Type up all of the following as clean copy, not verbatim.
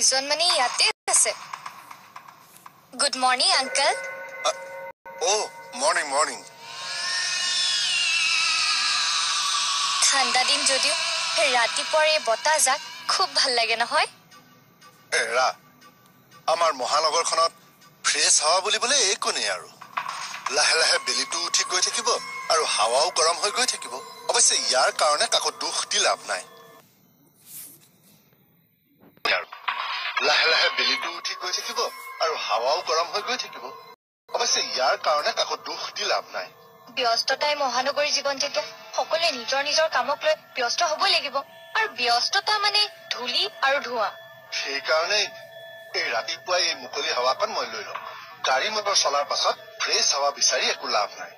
দুইজন মানে ইয়াতে আছে good morning uncle morning morning ঠাণ্ডা দিন যদিও ৰাতিপুৱাৰ এই বতাহজাক খুব ভাল লাগে নহয় এৰা আমাৰ মহানগৰখনত ফ্ৰেছ হাৱা বুলিবলৈ একো নাই আৰু লাহে লাহে বেলিটো উঠি গৈ থাকিব আৰু হাৱাও গৰম হৈ গৈ থাকিব অৱশ্যে ইয়াৰ কাৰণে কাকো দুখ দি লাভ নাই লাহে লাহে বেলিটো উঠি গৈ থাকিব আৰু হাৱাও গৰম হৈ গৈ থাকিব অৱশ্যে ইয়াৰ কাৰণে কাকো দুখ দি লাভ নাই ব্যস্ততাই মহানগৰী জীৱন যেতিয়া সকলোৱে নিজৰ নিজৰ কামক লৈ ব্যস্ত হ'বই লাগিব আৰু ব্যস্ততা মানে ধূলি আৰু ধোঁৱা সেইকাৰণে এই ৰাতিপুৱাই এই মুকলি হাৱাকণ মই লৈ লওঁ গাড়ী মটৰ চলাৰ পাছত ফ্ৰেছ হাৱা বিচাৰি একো লাভ নাই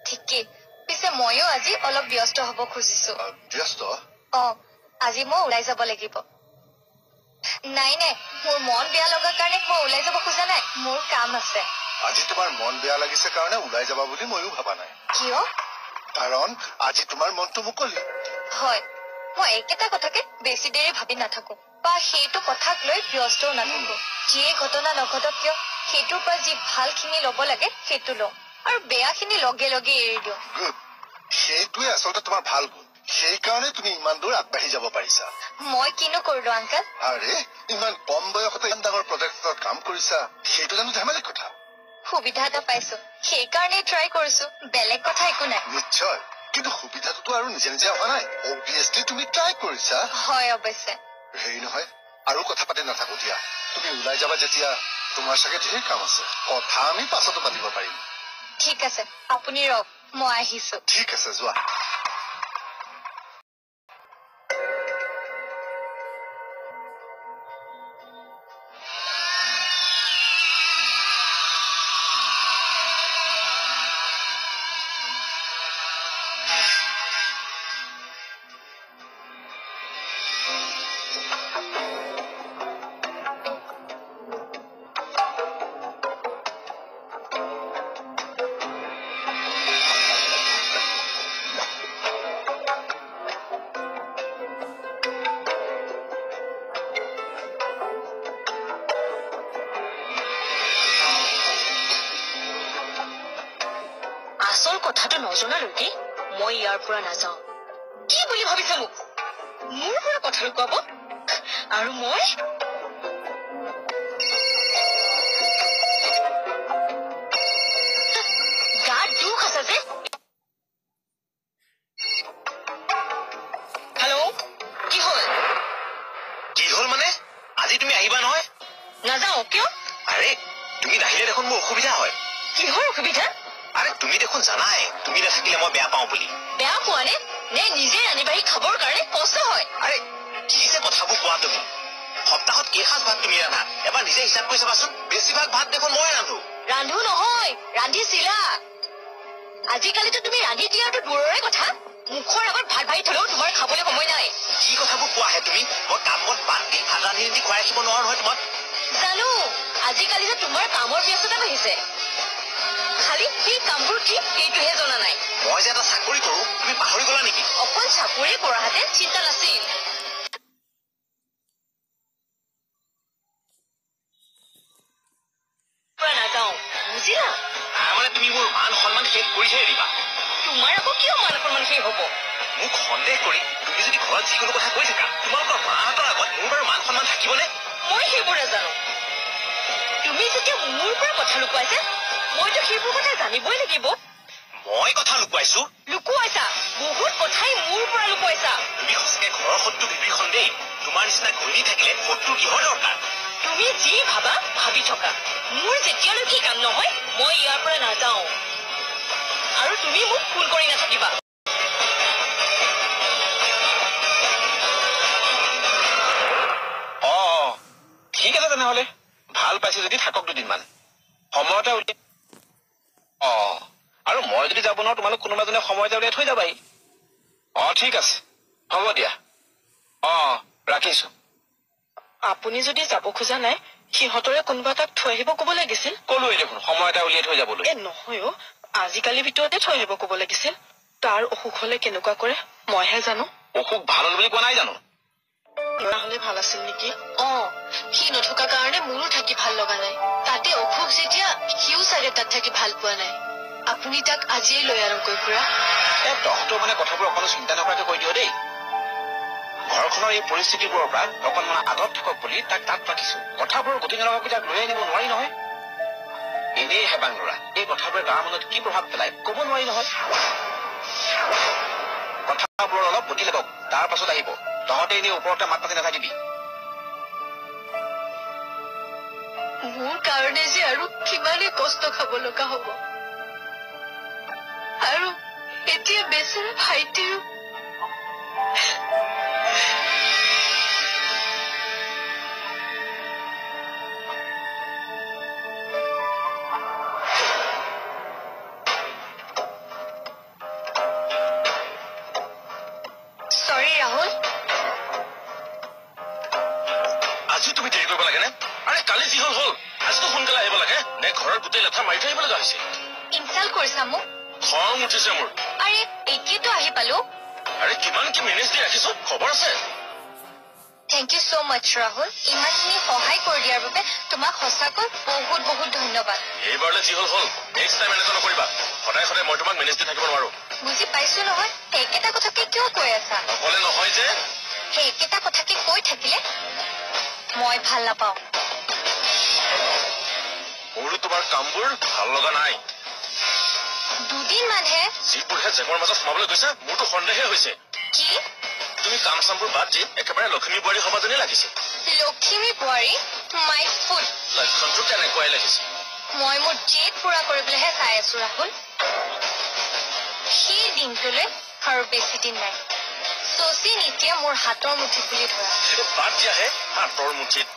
ঠিকেই পিছে ময়ো আজি অলপ ব্যস্ত হ'ব খুজিছো ব্যস্ত আজি মই ওলাই যাব লাগিব নাই নাই মোৰ মন বেয়া লগা কাৰণে মই ওলাই যাব খোজা নাই মোৰ কাম আছে আজি তোমাৰ মন বেয়া লাগিছে কাৰণে ওলাই যাবা বুলি ময়ো ভাবা নাই কিয় কাৰণ আজি তোমাৰ মনটো মুকলি হয় মই একেটা কথাকে বেছি দেৰি ভাবি নাথাকো বা সেইটো কথাক লৈ ব্যস্তও নাথাকো যিয়ে ঘটনা নঘটক কিয় সেইটোৰ পৰা যি ভালখিনি ল'ব লাগে সেইটো লওঁ আৰু বেয়াখিনি লগে লগে এৰি দিওঁ সেইটোৱে আচলতে তোমাৰ ভাল গুণ সেইকাৰণে তুমি ইমান দূৰ আগবাঢ়ি যাব পাৰিছা মই কিনো কৰিলো আংকেল আৰে ইমান কম বয়সতে ইমান ডাঙৰ প্ৰজেক্টত কাম কৰিছা সেইটো জানো ধেমালি কথা সুবিধা এটা পাইছো সেইকাৰণে ট্ৰাই কৰিছো বেলেগ কথা একো নাই নিশ্চয় কিন্তু সুবিধাটোতো আৰু নিজে নিজে অহা নাই অবভিয়াছলি তুমি ট্ৰাই কৰিছা হয় অৱশ্যে হেৰি নহয় আৰু কথা পাতি নাথাকো দিয়া তুমি ওলাই যাবা যেতিয়া তোমাৰ চাগে ঢেৰ কাম আছে কথা আমি পাছতো পাতিব পাৰিম ঠিক আছে আপুনি ৰওক মই আহিছো ঠিক আছে যোৱা আচল কথাটো নজনালৈকে মই ইয়াৰ পৰা নাযাওঁ কি বুলি ভাবিছা মোক মোৰ পৰা কথা লুকুৱাব আৰু মই গাত দুখ আছে যে হেল্ল' কি হ'ল মানে আজি তুমি আহিবা নহয় নাযাওঁ কিয় আৰে তুমি নাহিলে দেখোন মোৰ অসুবিধা হয় কিহৰ অসুবিধা আৰে তুমি দেখোন জানাই তুমি নাথাকিলে মই বেয়া পাওঁ বুলি বেয়া পোৱা নে নিজে ৰান্ধি বাঢ়ি খাবৰ কাৰণে কষ্ট হয় আৰে কি যে কথাবোৰ কোৱা তুমি সপ্তাহত কেইসাঁজ ভাত তুমি ৰান্ধা এবাৰ নিজে হিচাপ কৰি চাবাচোন বেছিভাগ ভাত দেখোন মই ৰান্ধো নহয় ৰান্ধিছিলা আজিকালিতো তুমি ৰান্ধি দিয়াটো দূৰৰে কথা মুখৰ আগত ভাত ভাৰি থলেও তোমাৰ খাবলৈ সময় নাই কি কথাবোৰ কোৱাহে তুমি মই কাম বন বাদ দি ভাত ৰান্ধি ৰান্ধি খুৱাই ৰাখিব নোৱাৰো নহয় তোমাক জানো আজিকালি যে তোমাৰ কামৰ ব্যস্ততা বাঢ়িছে খালি সেই কামবোৰ কি সেইটোহে জনা নাই মই যে এটা চাকৰি কৰো তুমি পাহৰি গলা নেকি অকল চাকৰি কৰাহেঁতেন চিন্তা নাছিল নাযাওঁ বুজিলা তাৰমানে তুমি মোৰ মান সন্মান শেষ কৰিহে এৰিবা তোমাৰ আকৌ কিয় মান সন্মান শেষ হব মোক সন্দেহ কৰি তুমি যদি ঘৰত যিকোনো কথা কৈ থাকা তোমালোকৰ মাহঁতৰ আগত মোৰ বাৰু মান সন্মান থাকিবনে মই সেইবোৰ নাজানো তুমি যেতিয়া মোৰ পৰা কথা লুকুৱাইছা মইতো সেইবোৰ কথা জানিবই লাগিব মই কথা লুকুৱাইছো লুকুৱাইছা বহুত কথাই মোৰ পৰা লুকুৱাইছা তুমি সঁচাকে ঘৰৰ শত্ৰু বিভীষণ দেই তোমাৰ নিচিনা ঘৈণী থাকিলে শত্ৰু কিহৰ দৰকাৰ তুমি যি ভাবা ভাবি থকা মোৰ যেতিয়ালৈকে কাম নহয় মই ইয়াৰ পৰা নাযাওঁ আৰু তুমি মোক ফোন কৰি নাথাকিবা ঠিক আছে তেনেহলে ভাল পাইছে যদি থাকক দুদিনমান সময়তে উলিয়াই আৰু মই যদি যাব নোৱাৰো তোমালোক কোনোবাজনে সময়তে উলিয়াই থৈ যাবাহি ঠিক আছে হ'ব দিয়া ৰাখিছো আপুনি যদি যাব খোজা নাই সিহঁতৰে কোনোবা তাক থৈ আহিব ক'ব লাগিছিল কলোৱে দেখোন সময় এটা উলিয়াই থৈ যাবলৈ নহয় আজিকালি ভিতৰতে থৈ আহিব ক'ব লাগিছিল তাৰ অসুখ হলে কেনেকুৱা কৰে মইহে জানো অসুখ ভাল হ'ল বুলি কোৱা নাই জানো ল'ৰা হলে ভাল আছিল নেকি সি নথকা কাৰণে মোৰো থাকি ভাল লগা নাই তাতে অসুখ যেতিয়া সিও চাগে তাত থাকি ভাল পোৱা নাই আপুনি তাক আজিয়ে লৈ আৰম্ভ খুৰা তহঁতৰ মানে কথাবোৰ অকণো চিন্তা নকৰাকে কৈ দিয় দেই ঘৰখনৰ এই পৰিস্থিতিবোৰৰ পৰা অকণমান আঁতৰত থাকক বুলি তাক তাত ৰাখিছো কথাবোৰৰ গতি নলগাকৈ তাক লৈ আনিব নোৱাৰি নহয় এনেই হেবাং ল'ৰা এই কথাবোৰে গাঁৱৰ মনত কি প্ৰভাৱ পেলায় কব নোৱাৰি নহয় কথাবোৰ অলপ গতি লাগক তাৰ পাছত আহিব তহঁতে এনেই ওপৰতে মাত পাতি নাথাকিবি মোৰ কাৰণে যে আৰু কিমানেই কষ্ট খাব লগা হব আৰু এতিয়া বেচেৰা ভাইটিও চৰি ৰাহুল আজি তুমি দেৰি কৰিব লাগে নে আৰে কালি যি হল হল আজিতো সোনকালে আহিব লাগে নে ঘৰৰ গোটেই লেঠা মাৰি থৈ আহিব লগা হৈছে ইনচাল্ট কৰিছা মোক খং উঠিছে মোৰ আৰে এতিয়াতো আহি পালো আৰে কিমান কি মেনেজ দি ৰাখিছো খবৰ আছে থেংক ইউ ছ' মাছ ৰাহুল ইমানখিনি সহায় কৰি দিয়াৰ বাবে তোমাক সঁচাকৈ বহুত বহুত ধন্যবাদ এইবাৰলৈ যি হল হল নেক্সট টাইম এনেকুৱা নকৰিবা সদায় সদায় মই তোমাক মেনেজ দি থাকিব নোৱাৰো বুজি পাইছো নহয় একেটা কথাকে কিয় কৈ আছা অকলে নহয় যে সেই একেটা কথাকে কৈ থাকিলে মই ভাল নাপাওঁ মোৰো তোমাৰ কামবোৰ ভাল লগা নাই দুদিনমানহে যিবোৰহে জেঙৰ মাজত সোমাবলৈ গৈছে মোৰতো সন্দেহে হৈছে কি তুমি কাম চামবোৰ বাদ দি একেবাৰে লক্ষ্মী বোৱাৰী হবা যেনেই লাগিছে লক্ষ্মী বোৱাৰী মাই ফুড লক্ষণটো তেনেকুৱাই লাগিছে মই মোৰ জেদ পুৰা কৰিবলৈহে চাই আছো ৰাহুল সেই দিনটোলৈ আৰু বেছি দিন নাই শচীন এতিয়া মোৰ হাতৰ মুঠিত বুলি ধৰা বাদ দিয়াহে হাতৰ মুঠিত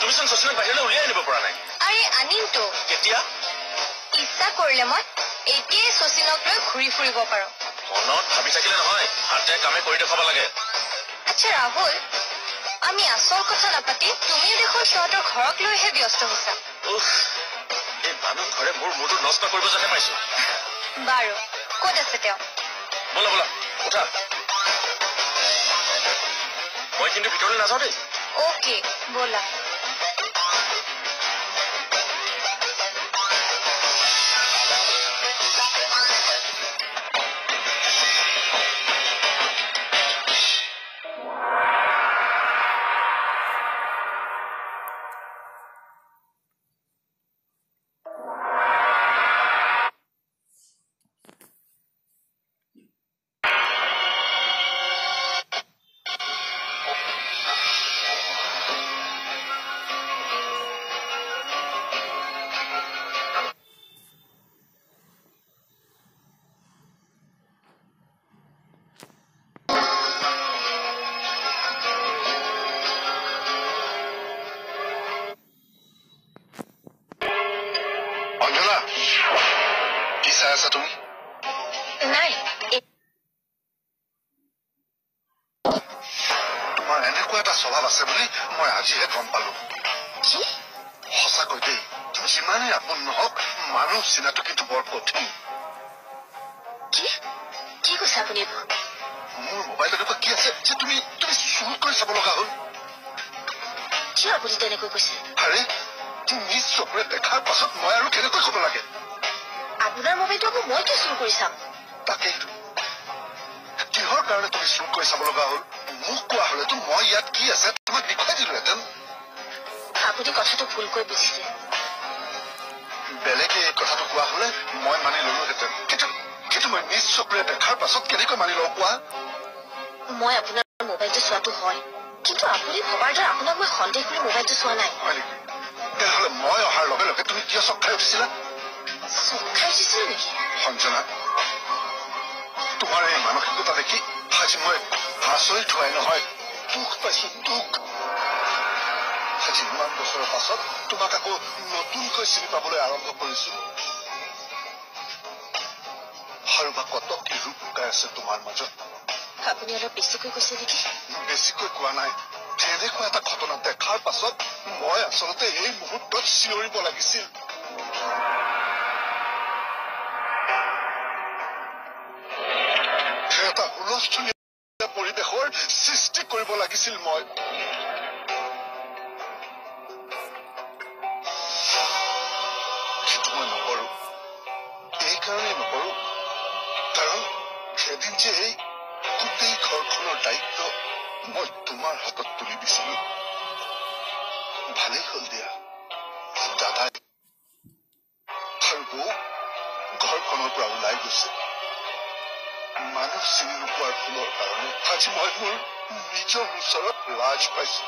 তুমিচোন শচীনক বাহিৰলৈ উলিয়াই আনিব পৰা নাই আৰে আনিমতো কেতিয়া ইচ্ছা কৰিলে মই এতিয়াই শচীনক লৈ ঘূৰি ফুৰিব পাৰো মনত ভাবি থাকিলে নহয় হাতে কামে কৰি দেখুৱাব লাগে আচ্ছা ৰাহুল আমি আচল কথা নাপাতি তুমিও দেখোন সিহঁতৰ ঘৰক লৈহে ব্যস্ত হৈছা এই মানুহ ঘৰে মোৰ মূৰটো নষ্ট কৰিব যেনে পাইছো বাৰু ক'ত আছে তেওঁ বলা বলা উঠা মই কিন্তু ভিতৰলৈ নাযাওঁ দেই অ'কে ব'লা আছা তুমি নাই তোমাৰ এনেকুৱা এটা স্বভাৱ আছে বুলি মই আজিহে গম পালো কি সঁচাকৈ দেই যিমানেই আপোন নহওক মানুহ চিনাটো কিন্তু বৰ কঠিন কি কি কৈছে আপুনি মোৰ মোবাইলত এনেকুৱা কি আছে যে তুমি চুৰ কৰি চাব লগা হ'ল কিয় আপুনি তেনেকৈ কৈছে আৰে তুমি চকুৰে দেখাৰ পাছত মই আৰু কেনেকৈ ক'ব লাগে আপোনাৰ মোবাইলটো আকৌ মই কিয় চুৰ কৰি চাম তাকেইতো কিহৰ কাৰণে তুমি চুৰ কৰি চাব লগা হ'ল মোক কোৱা হলেতো মই ইয়াত কি আছে তোমাক দেখুৱাই দিলোহেঁতেন আপুনি কথাটো ভুলকৈ বুজিছে বেলেগে এই কথাটো কোৱা হলে মই মানি ললোহেঁতেন কিন্তু মই নিজ চকুৰে দেখাৰ পাছত কেনেকৈ মানি লওঁ কোৱা মই আপোনাৰ মোবাইলটো চোৱাটো হয় কিন্তু আপুনি ভবাৰ দৰে আপোনাক মই সন্দেহ কৰি মোবাইলটো চোৱা নাই হয় নেকি তেনেহলে মই অহাৰ লগে লগে তুমি কিয় চক খাই উঠিছিলা চক খাই উঠিছিল নেকি সঞ্জনা তোমাৰ এই মানসিকতা দেখি আজি মই আচৰিত হোৱাই নহয় দুখ পাইছো দুখ আজি ইমান বছৰৰ পাছত তোমাক আকৌ নতুনকৈ চিনি পাবলৈ আৰম্ভ কৰিছো আৰু বা কত কি ৰূপ লুকাই আছে তোমাৰ মাজত আপুনি অলপ বেছিকৈ কৈছে নেকি বেছিকৈ কোৱা নাই এনেকুৱা এটা ঘটনা দেখাৰ পাছত মই আচলতে এই মুহূৰ্তত চিঞৰিব লাগিছিল এটা হুলস্থুলীয়া পৰিৱেশৰ সৃষ্টি মিষ্টেক কৰিব লাগিছিল মই সেইটো মই নকৰো এইকাৰণেই নকৰো কাৰণ সেদিন যে এই গোটেই ঘৰখনৰ দায়িত্ব মই তোমাৰ হাতত তুলি দিছিলো ভালেই হ'ল দিয়া দাদাই আৰু বৌ ঘৰখনৰ পৰা ওলাই গৈছে মানুহ চিনি নোপোৱাৰ ভুলৰ কাৰণে আজি মই মোৰ নিজৰ ওচৰত লাজ পাইছো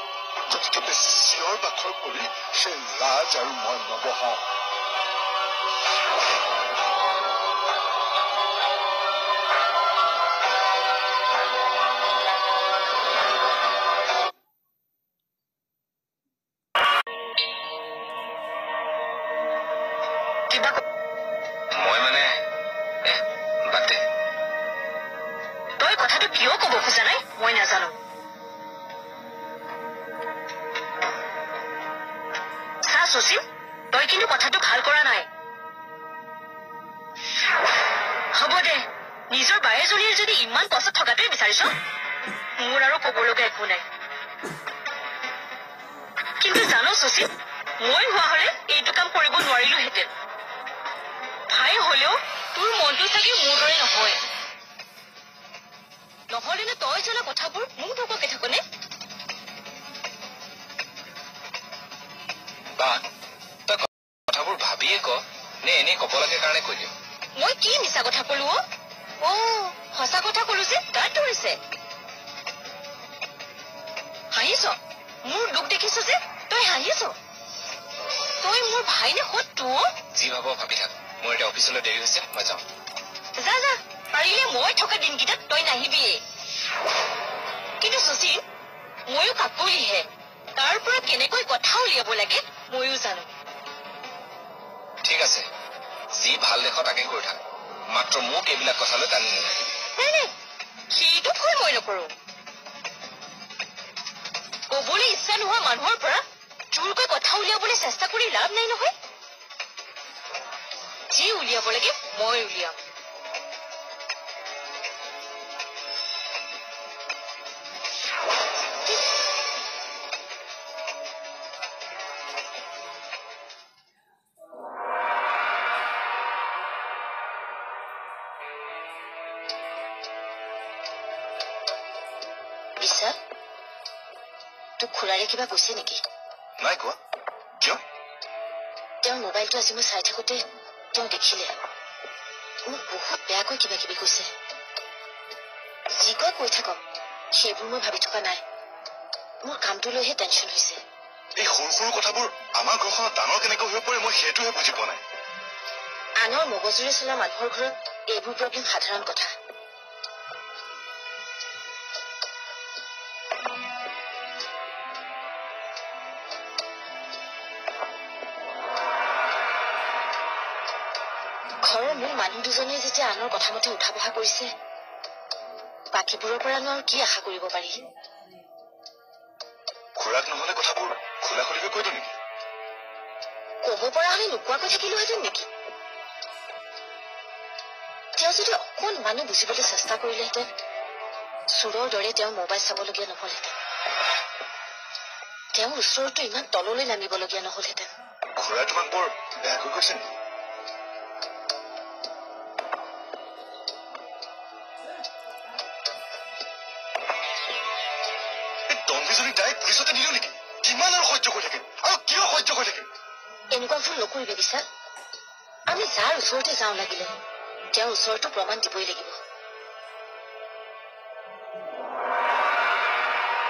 গতিকে বেছি চিঞৰ বাখৰ কৰি সেই লাজ আৰু মই নবহাওঁ মই মানে বাদে তই কথাটো কিয় কব খোজা নাই মই নাজানো চা শচীন তই কিন্তু কথাটো ভাল কৰা নাই হ'ব দে নিজৰ বায়েজনীৰ যদি ইমান কষ্ট থকাটোৱে বিচাৰিছ মোৰ আৰু কবলগীয়া একো নাই কিন্তু জানো শচীন মই হোৱা হলে এইটো কাম কৰিব নোৱাৰিলোহেঁতেন ভাই হলেও তোৰ মনটো চাগে মোৰ দৰে নহয় নহলেনে তই জনা কথাবোৰ মোক ঢুককে থাকনে বা তই কথাবোৰ ভাবিয়ে ক নে এনেই ক'ব লাগে কাৰণে কৈ দিওঁ মই কি মিছা কথা কলো অ সঁচা কথা কলো যে তাত ধৰিছে হাঁহিছ মোৰ দুখ দেখিছ যে তই হাঁহিছ তই মোৰ ভাই নে শত্ৰু যি ভাব ভাবি থাক মোৰ এতিয়া অফিচলৈ দেৰি হৈছে মই যাওঁ যা যা পাৰিলে মই থকা দিনকেইটাত তই নাহিবিয়ে কিন্তু শচীন ময়ো কাকলিহে তাৰ পৰা কেনেকৈ কথা উলিয়াব লাগে ময়ো জানো ঠিক আছে যি ভাল দেখো তাকে কৰি থাক মাত্ৰ মোক এইবিলাক কথালৈ টানি নালাগে নাই সেইটো ভয় মই নকৰো কবলৈ ইচ্ছা নোহোৱা মানুহৰ পৰা জোৰকৈ কথা উলিয়াবলৈ চেষ্টা কৰি লাভ নাই নহয় যি উলিয়াব লাগে মই উলিয়াম বিশাল তোক খুৰাৰে কিবা কৈছে নেকি নাই কোৱা কিয় তেওঁৰ মোবাইলটো আজি মই চাই থাকোতে তেওঁ দেখিলে মোক বহুত বেয়াকৈ কিবা কিবি কৈছে যি কয় কৈ থাকক সেইবোৰ মই ভাবি থকা নাই মোৰ কামটো লৈহে টেনচন হৈছে এই সৰু সৰু কথাবোৰ আমাৰ ঘৰখনত ডাঙৰ কেনেকৈ হৈ পৰে মই সেইটোহে বুজি পোৱা নাই আনৰ মগজুৰে চলা মানুহৰ ঘৰত এইবোৰ প্ৰব্লেম সাধাৰণ কথা ঘৰৰ মূল মানুহ দুজনে যেতিয়া আনৰ কথা মতে উঠা বহা কৰিছে বাকীবোৰৰ পৰানো আৰু কি আশা কৰিব পাৰি খুৰাক নহলে কথাবোৰ খোলা খুলিকৈ কৈ দিওঁ নেকি কব পৰা হলে নোকোৱাকৈ থাকিলোহেঁতেন নেকি তেওঁ যদি অকণমানো বুজিবলৈ চেষ্টা কৰিলেহেঁতেন চোৰৰ দৰে তেওঁ মোবাইল চাবলগীয়া নহলহেঁতেন তেওঁৰ ওচৰতো ইমান তললৈ নামিবলগীয়া নহলহেঁতেন খুৰাই তোমাক বৰ বেয়াকৈ কৈছে নেকি ডাইৰেক্ট পুলিচতে দিলো নেকি কিমান আৰু সহ্য কৰি থাকে আৰু কিয় সহ্য কৰি থাকে এনেকুৱা ভুল নকৰিবি বিশাল আমি যাৰ ওচৰতে যাওঁ লাগিলে তেওঁৰ ওচৰতো প্ৰমাণ দিবই লাগিব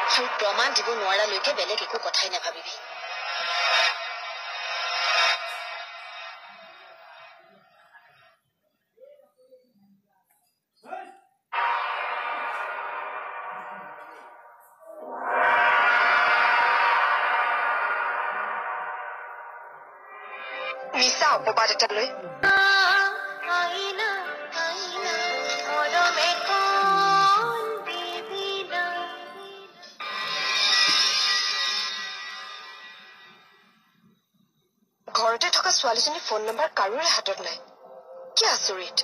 আৰু প্ৰমাণ দিব নোৱাৰালৈকে বেলেগ একো কথাই নাভাবিবি মিছা অপবাদ এটা লৈ ঘৰতে থকা ছোৱালীজনীৰ ফোন নম্বৰ কাৰোৰে হাতত নাই কি আচৰিত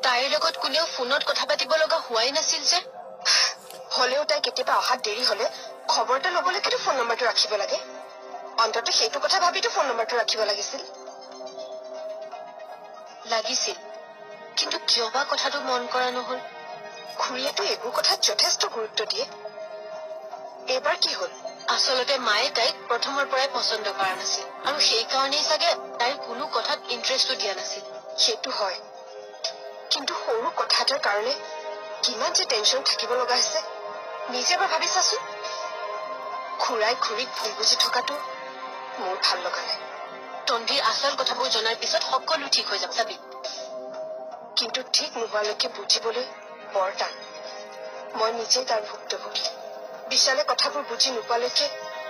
তাইৰ লগত কোনেও ফোনত কথা পাতিব লগা হোৱাই নাছিল যে হলেও তাই কেতিয়াবা অহাত দেৰি হলে খবৰ এটা ল'বলৈকেতো ফোন নম্বৰটো ৰাখিব লাগে অন্তত সেইটো কথা ভাবিতো ফোন নম্বৰটো ৰাখিব লাগিছিল কিন্তু কিয় বা কথাটো মন কৰা নহল খুৰীয়েতো এইবোৰ কথাত যথেষ্ট গুৰুত্ব দিয়ে এইবাৰ কি হ'ল আচলতে মায়ে তাইক প্ৰথমৰ পৰাই পচন্দ কৰা নাছিল আৰু সেইকাৰণেই চাগে তাইৰ কোনো কথাত ইণ্টাৰেষ্টটো দিয়া নাছিল সেইটো হয় কিন্তু সৰু কথা এটাৰ কাৰণে কিমান যে টেনচন থাকিব লগা হৈছে নিজে এবাৰ ভাবি চাচোন খুৰাই খুৰীক ভুল বুজি থকাটো মোৰ ভাল লগা নাই তন্বীৰ আচল কথাবোৰ জনাৰ পিছত সকলো ঠিক হৈ যাব চাবি কিন্তু ঠিক নোহোৱালৈকে বুজিবলৈ বৰ টান মই নিজেই তাৰ ভুক্তভোগী বিশালে কথাবোৰ বুজি নোপোৱালৈকে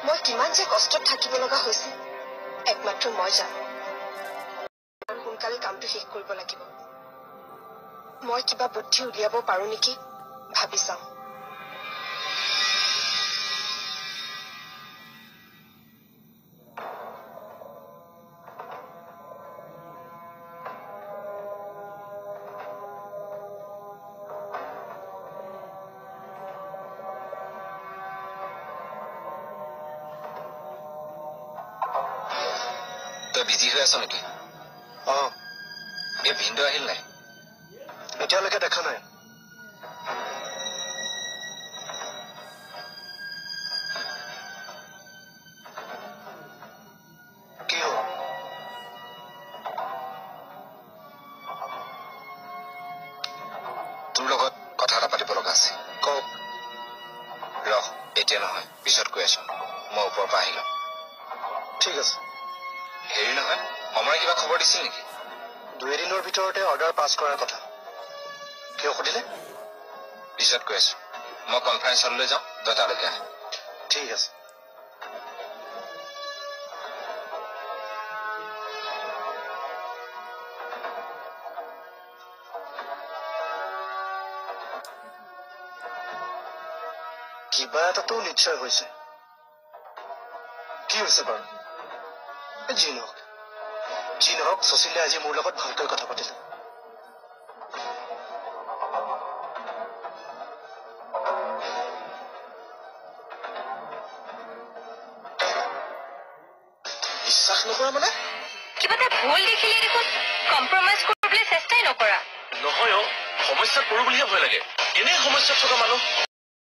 মই কিমান যে কষ্টত থাকিব লগা হৈছিল একমাত্ৰ মই জানো সোনকালে কামটো শেষ কৰিব লাগিব মই কিবা বুদ্ধি উলিয়াব পাৰো নেকি ভাবি চাওঁ তই বিজি হৈ আছ নেকি এই ভিনদেউ আহিল নাই এতিয়ালৈকে দেখা নাই কি হ'ল তোৰ লগত কথা এটা পাতিব লগা আছে কওক ৰহ এতিয়া নহয় পিছত কৈ আছো মই ওপৰৰ পৰা আহিলো ঠিক আছে হেৰি নহয় সময় কিবা খবৰ দিছিল নেকি 2 দিনৰ ভিতৰতে অৰ্ডাৰ পাছ কৰাৰ কথা কিয় সুধিলে পিছত কৈ আছো মই কনফাৰেন্স হললৈ যাওঁ তই তালৈকে আহ ঠিক আছে কিবা এটাতো নিশ্চয় হৈছে কি হৈছে বাৰু যি নহওক সুশীলে আজি মোৰ লগত ভালকৈ কথা পাতিলে বিশ্বাস নকৰা মানে কিবা এটা ভুল দেখিলে দেখোন কম্প্ৰমাইজ কৰিবলৈ চেষ্টাই নকৰা নহয় সমস্যাত পৰো বুলিহে ভয় লাগে এনেই সমস্যাত থকা মানুহ